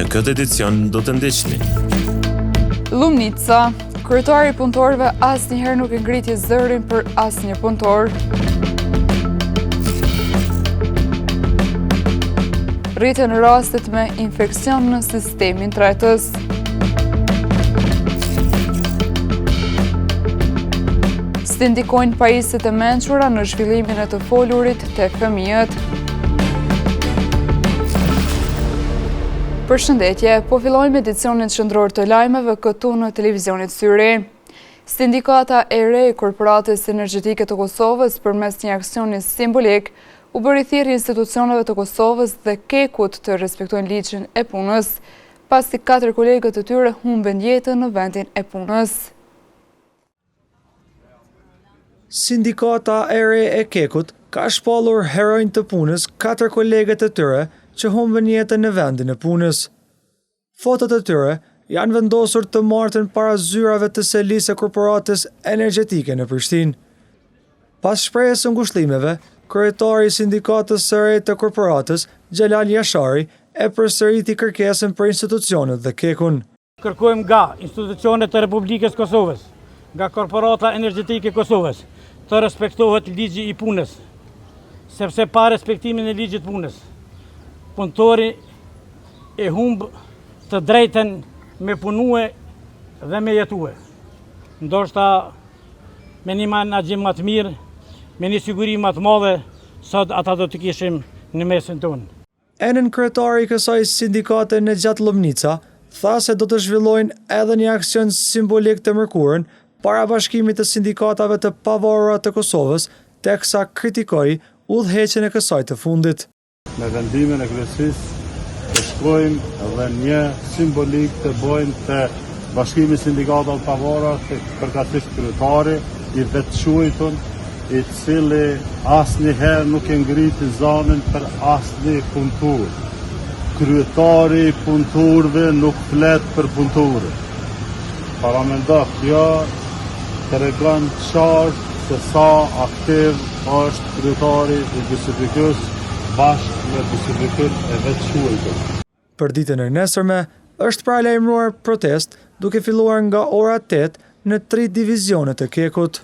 Në këtë edicion do të ndiqni. Lumnica, kryetari i punëtorëve asnjëherë nuk e ngriti zërin për asnjë punëtor. Rritën rastet me infekcion në sistemin tretës. Si ndikojnë pajisjet e mençura në zhvillimin e të folurit tek fëmijët. Përshëndetje, po fillojmë edicionin qendror të lajmeve këtu në televizionit Syri. Sindikata e re e Korporatës Energjetike të Kosovës përmes një aksioni simbolik u bëri thirrje institucioneve të Kosovës dhe Kekut të respektojnë ligjin e punës, pasi 4 kolegët e tyre humben jetën në vendin e punës. Sindikata e re e Kekut ka shpallur heronj të punës 4 kolegët e tyre që humben jetën në vendin e punës. Fotot e tyre janë vendosur të martën para zyrave të selisë së Korporatës Energjetike në Prishtinë. Pas shprehjes së ngushëllimeve, kryetari i sindikatës së re të korporatës, Xhelal Jashari, e përsëriti kërkesën për institucionet dhe Kekun. Kërkojmë nga institucionet të Republikës Kosovës, nga Korporata Energjetike Kosovës, të respektohet ligji i punës, sepse pa respektimin e ligjit punës, punëtori e humb të drejten me punue dhe me jetue. Ndoshta me një menaxhim më të mirë, me një siguri më të madhe, sot ata do të kishim në mesin tonë. Enën kryetari i kësaj sindikate në gjatë Lumnica tha se do të zhvillojnë edhe një aksion simbolik të mërkurën para bashkimit të sindikatave të pavarura të Kosovës, teksa kritikoi udhëheqjen e kësaj të fundit. Me vendimin e kryesisë të shkojmë edhe një simbolik të bojmë të bashkimi sindikatave pavarura përkatësisht kryetari i vetëquajtur, i cili asnjëherë nuk e ngriti zanën për asnjë punëtor. Kryetari i punëtorëve nuk flet për punëtorët. Para mendo kjo tregon qartë se sa aktiv është kryetari i BSPK-s bashkë me BSPK-n e vetëquajtur. Për ditën e nesërme është paralajmëruar protest duke filluar nga ora 8 në 3 divizionet e Kekut.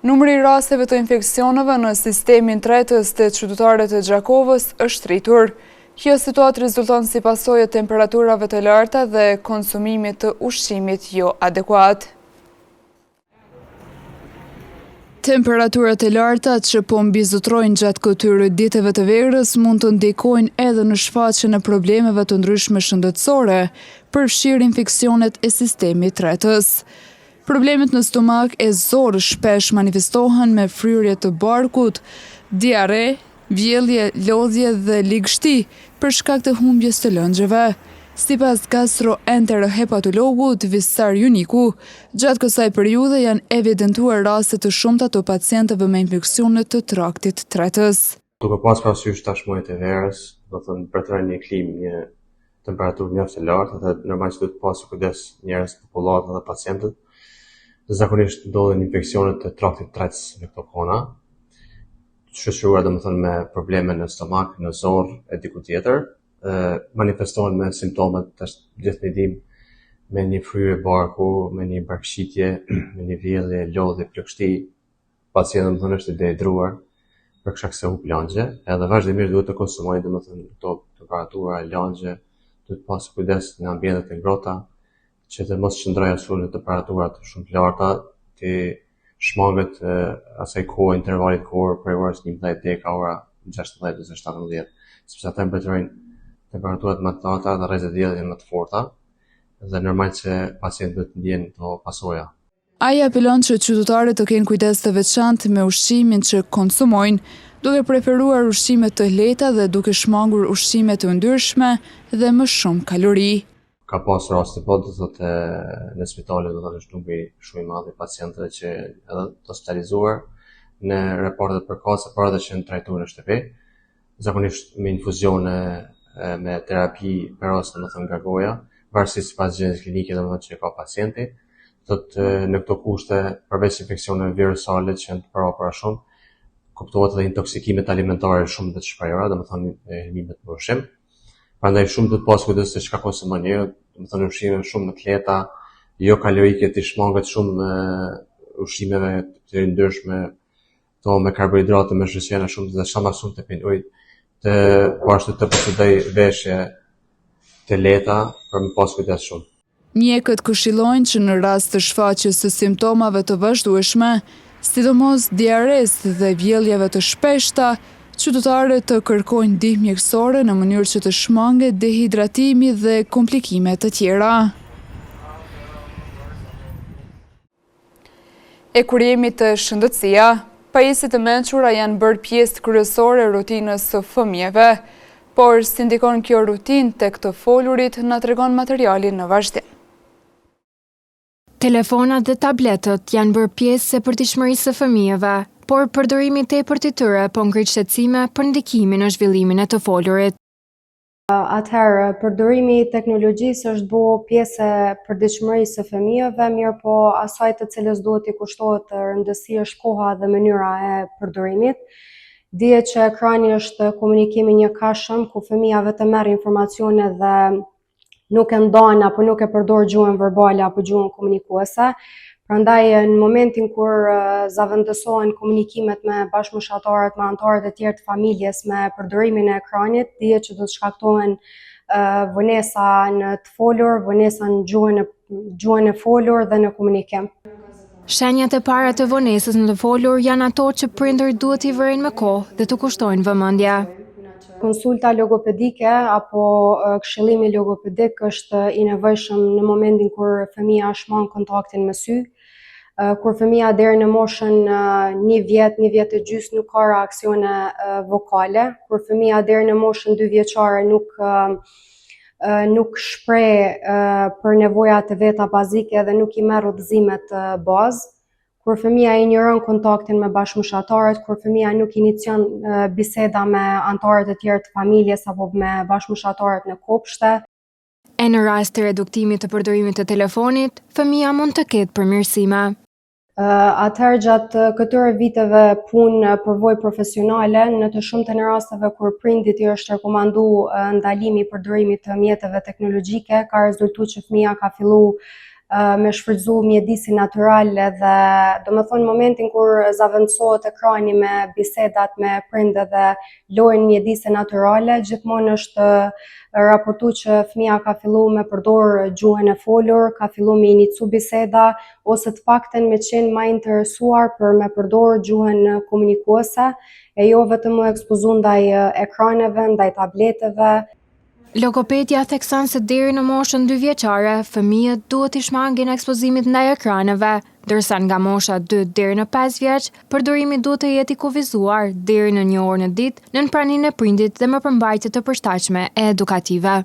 Numri i rasteve të infeksioneve në sistemin tretës të qytetarëve të Gjakovës është rritur. Kjo situatë rezulton si pasojë e temperaturave të larta dhe konsumimit të ushqimit jo adekuat. Temperaturat e larta që po mbizotrojnë gjatë këtyre ditëve të verës mund të ndikojnë edhe në shfaqjen e problemeve të ndryshme shëndetësore, përfshirë infeksionet e sistemit tretës. Problemet në stomak e zorë shpesh manifestohen me fryrje të barkut, diare, vjellje, lodhje dhe ligështi për shkak të humbjes të lëngjeve. Sipas gastroenterohepatologut Visar Juniku, gjatë kësaj periudhe janë evidentuar raste të shumta të pacientëve me infeksione të traktit tretës. Duke pas parasysh tashmuet e verës, do të thënë përtërën një klimë, një temperaturë mjaft e lartë, dhe normalisht duhet pasur kujdes njerëz, popullatët dhe pacientët. Zakonisht ndodhin infeksionet të traktit tretës në këto kohë, shoqëruar domethënë me probleme në stomak, në zorë e diku tjetër, manifestohen me simptomet tash gjithë dim, me një fryrje barku, me një barkëshitje, me një vjellje, lodhje, plagështi. Pacienti domethënë është i dehidruar për shkak se humb lëngje, edhe vazhdimisht duhet të konsumojë domethënë këto temperatura e lëngje, duhet të pasur kujdes në ambientet e ngrohta, që të mos qëndrojë ashtu në temperatura të shumë të larta, të shmanget asaj kohë, intervalit kohë prej orës 11 deri ka ora 16-17, sepse ata mbretërojnë temperaturat më të larta dhe rrezet dielli më të forta, dhe normal që pacienti duhet të ndjen këto pasoja. Ai apelon që qytetarët të kenë kujdes të veçantë me ushqimin që konsumojnë, duke preferuar ushqime të lehta dhe duke shmangur ushqime të yndyrshme dhe më shumë kalori. Ka pasur raste po do thotë në spitale do të është numri shumë i madh i pacientëve që edhe të hospitalizuar në raportet përkohëse por edhe që në trajtuar në shtëpi, zakonisht me infuzione me terapi perose domethënë nga goja, varësisht sipas gjendjes klinike domethënë që ka pacienti. Thotë në këto kushte përveç infeksioneve virusale që janë të parapara shumë, kuptohet edhe intoksikimet alimentare shumë të shprehura, domethënë helmimet në ushqim. Prandaj shumë duhet pas kujdes se çka konsumon njeriu, domethënë ushqime shumë të lehta, jo kalorike, të shmanget shumë ushqimeve të ndryshme, to me karbohidrate, me sheqer shumë dhe sa më shumë të pinë ujë, të ashtu të posedoj veshje të lehta për me pas kujdes shumë. Mjekët këshillojnë që në rast të shfaqjes së simptomave të vazhdueshme, sidomos diares dhe vjelljeve të shpeshta, qytetarët të kërkojnë ndihmë mjekësore në mënyrë që të shmanget dehidratimi dhe komplikime të tjera. E kur jemi të shëndetësia, pajisjet e mençura janë bërë pjesë kryesore e rutinës së fëmijëve, por si ndikon kjo rutinë tek të folurit na tregon materiali në vazhdim. Telefonat dhe tabletët janë bërë pjesë e përditshmërisë së fëmijëve, por përdorimi i tepërt i tyre po ngriq shqetësime për ndikimin në zhvillimin e të folurit. Atëherë, përdorimi i teknologjisë është bo pjesë e përditshmërisë së fëmijëve, mirë po asaj të cilës duhet i kushtohet rëndësi është koha dhe mënyra e përdorimit. Dihet që ekrani është komunikimi njëkashëm ku fëmia vetëm merr informacione dhe nuk e ndon apo nuk e përdor gjuhën verbale apo gjuhën komunikuese. Prandaj në momentin kur zavendësohen komunikimet me bashkëmoshatarët, me anëtarët e tjerë të familjes me përdorimin e ekranit, dihet që do të shkaktohen vonesa në të folur, vonesa në gjuhën e folur dhe në komunikim. Shenjat e para të vonesës në të folur janë ato që prindërit duhet i vërin me kohë dhe të kushtojnë vëmendje. Konsulta logopedike apo këshillimi logopedik është i nevojshëm në momentin kur fëmia shmang kontaktin me sy, kur fëmia deri në moshën 1 vjet, 1 vjet e gjys nuk ka reaksione vokale, kur fëmia deri në moshën 2 vjeçare nuk shpreh për nevojat e veta bazike dhe nuk i merr udhëzimet bazë, kur fëmia injoron kontaktin me bashkëmoshatarët, kur fëmia nuk inicion biseda me anëtarët e tjerë të familjes apo me bashkëmoshatarët në kopshte. E në rast të reduktimit të përdorimit të telefonit, fëmia mund të ketë përmirësime. Atëherë gjatë këtyre viteve punë përvojë profesionale, në të shumtën e rasteve kur prindit i është rekomanduar ndalimi i përdorimit të mjeteve teknologjike, ka rezultuar që fëmia ka filluar me shfrytzu mjedisin natyral dhe domethënë në momentin kur zavendësohet ekrani me bisedat me prindë dhe lojën mjedise natyrale, gjithmonë është raportu që fëmia ka filluar me përdor gjuhën e folur, ka filluar me inicu biseda ose të paktën me qenë më interesuar për me përdor gjuhën komunikuese e jo vetëm u ekspozu ndaj ekraneve, ndaj tableteve. Logopedja thekson se deri në moshën 2 vjeçare, fëmijët duhet i shmangin ekspozimit ndaj ekraneve, ndërsa nga mosha 2 deri në 5 vjeç, përdorimi duhet të jetë i kufizuar deri në 1 orë në ditë nën praninë e prindit dhe me përmbajtje të përshtatshme e edukative.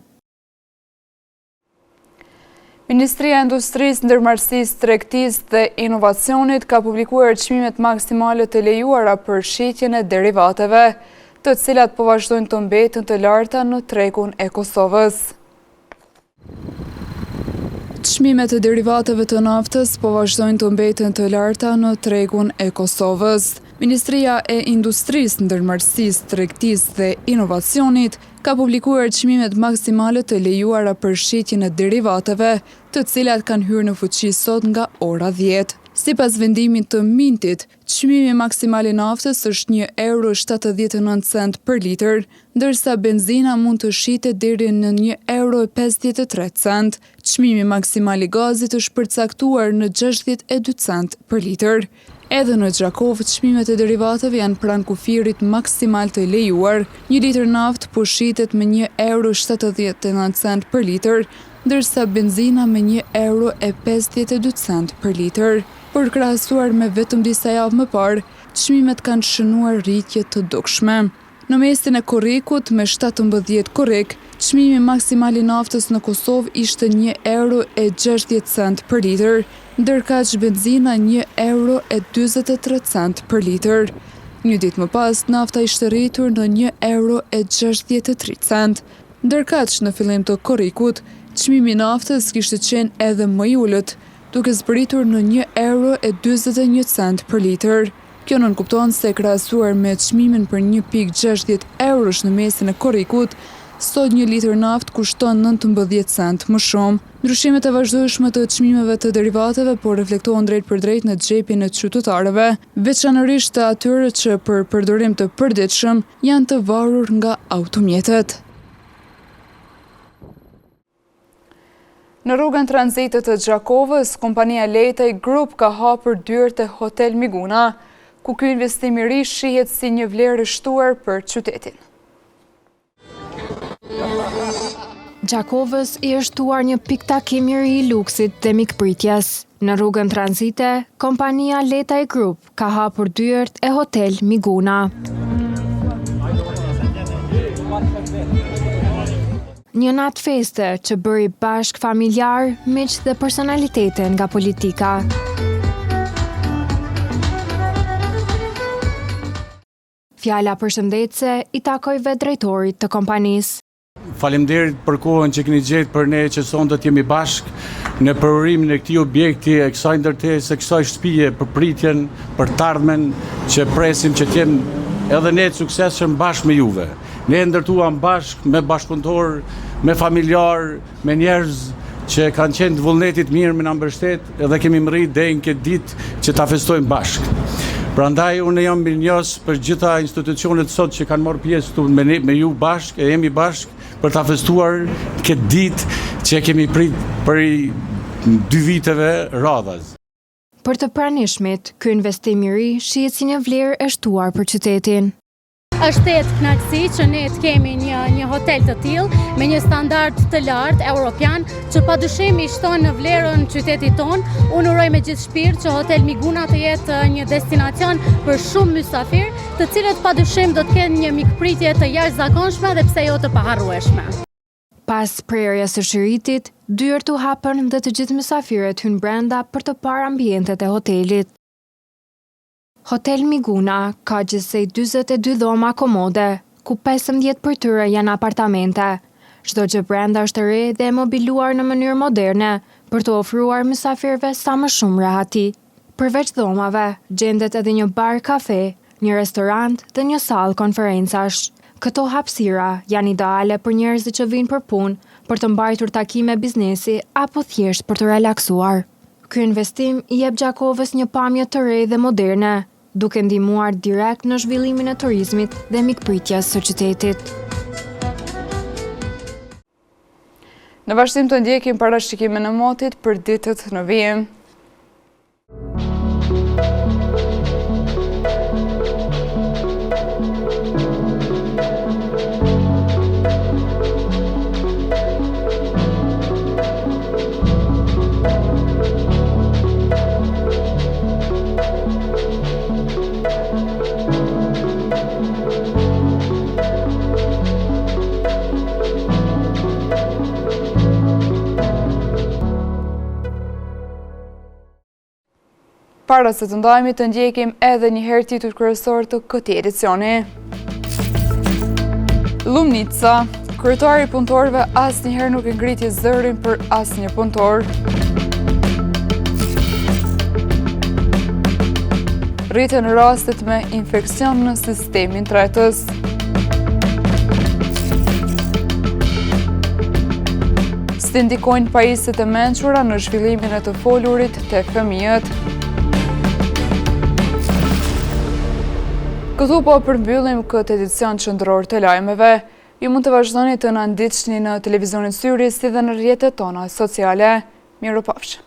Ministria e Industrisë, Ndërmarrësisë, Tregtisë dhe Inovacionit ka publikuar çmimet maksimale të lejuara për shitjen e derivateve, të cilat po vazhdojnë të mbeten të larta në tregun e Kosovës. Çmimet e derivateve të naftës po vazhdojnë të mbeten të larta në tregun e Kosovës. Ministria e Industrisë, Ndërmarrësisë, Tregtisë dhe Inovacionit ka publikuar çmimet maksimale të lejuara për shitjen e derivateve, të cilat kanë hyrë në fuqi sot nga ora 10. Sipas vendimit të Mintit, çmimi maksimal i naftës është €1,79 për litër, ndërsa benzina mund të shitet deri në €1,53. Çmimi maksimal i gazit është përcaktuar në 62 cent për litër. Edhe në Gjakov, çmimet e derivateve janë pranë kufirit maksimal të lejuar. 1 litër naftë po shitet me €1,79 për litër, ndërsa benzina me €1,52 për litër. Për krahasuar me vetëm disa javë më parë, çmimet kanë shënuar rritje të dukshme. Në mesin e korrikut me 17 korrik, çmimi maksimal i naftës në Kosovë ishte €1,60 për litër, ndërkaq benzina €1,43 për litër. Një ditë më pas, nafta ishte rritur në €1,63. Ndërkaq në fillim të korrikut, çmimi i naftës kishte qenë edhe më i ulët, duke zbritur në €1,41 për litër. Kjo nënkupton se krahasuar me çmimin për 1.60 eurosh në mesin e korrikut, sot 1 litër naftë kushton 19 cent më shumë. Ndryshimet e vazhdueshme të çmimeve të derivateve po reflektohen drejt për drejt në xhepin e qytetarëve, veçanërisht të atyre që për përdorim të përditshëm janë të varur nga automjetet. Në rrugën tranzitit të Gjakovës, kompania Lejtaj Group ka hapur dyert e Hotel Miguna, ku ky investim i ri shihet si një vlerë e shtuar për qytetin. Gjakovës i është shtuar një pikë takimi i ri i luksit dhe mikpritjes. Në rrugën tranzite, kompania Lejtaj Group ka hapur dyert e Hotel Miguna. Një natë feste që bëri bashk familjar, miq dhe personalitete nga politika. Fjala përshëndetse i takoi vetë drejtorit të kompanisë. Faleminderit për kohën që keni gjetë për ne që sonte të jemi bashk në përorimin e këtij objekti, e kësaj ndërtesë, e kësaj shtëpie për pritjen, për të ardhmen që presim që të jemë edhe ne të suksesshëm bashkë me juve. Ne ndërtuam bashkë me bashkëpunëtor, me familjar, me njerëz që kanë qenë të vullnetit mirë me na mbështet edhe kemi mërrit deri në këtë ditë që ta festojmë bashkë. Prandaj unë jam mirënjohës për gjitha institucionet sot që kanë marrë pjesë këtu me ju bashkë, e jemi bashkë për ta festuar këtë ditë që kemi prit për 2 viteve radhas. Për të pranishmit, ky investim i ri shihet si një vlerë e shtuar për qytetin. Është jetë kënaqësi që ne të kemi një hotel të tillë me një standard të lartë europian që padyshim i shton në vlerën qytetit ton. Unë uroj me gjithë shpirt që Hotel Miguna të jetë një destinacion për shumë mysafir, të cilët padyshim do të kenë një mikpritje të jashtëzakonshme dhe pse jo të paharrueshme. Pas prerjes së shiritit, dyert u hapën dhe të gjithë mysafirët hynë brenda për të parë ambientet e hotelit. Hotel Miguna ka gjithsej 42 dhoma komode, ku 15 për tyre janë apartamente. Çdo gjë brenda është e re dhe e mobiluar në mënyrë moderne për të ofruar mysafirëve sa më shumë rahati. Përveç dhomave, gjendet edhe një bar kafe, një restorant dhe një sallë konferencash. Këto hapësira janë ideale për njerëzit që vinë për punë, për të mbajtur takime biznesi apo thjesht për të relaksuar. Ky investim i jep Gjakovës një pamje të re dhe moderne, duke ndihmuar direkt në zhvillimin e turizmit dhe mikpritjes së qytetit. Në vazhdim të ndjekim parashikimin e motit për ditët në vijim. Para se të ndajmi të ndjekim edhe një herë titujt kryesor të këtij edicioni. Lumnica, kryetari i punëtorëve asnjëherë nuk e ngriti zërin për asnjë punëtor. Rritën rastet me infeksion në sistemin tretës. Si ndikojnë pajisjet e mençura në zhvillimin e të folurit të fëmijët. Këtu po përmbyllim këtë edicion qendror të lajmeve. Ju mund të vazhdoni të na ndiqni në televizionin Syri si dhe në rrjetet tona sociale. Mirupafshim.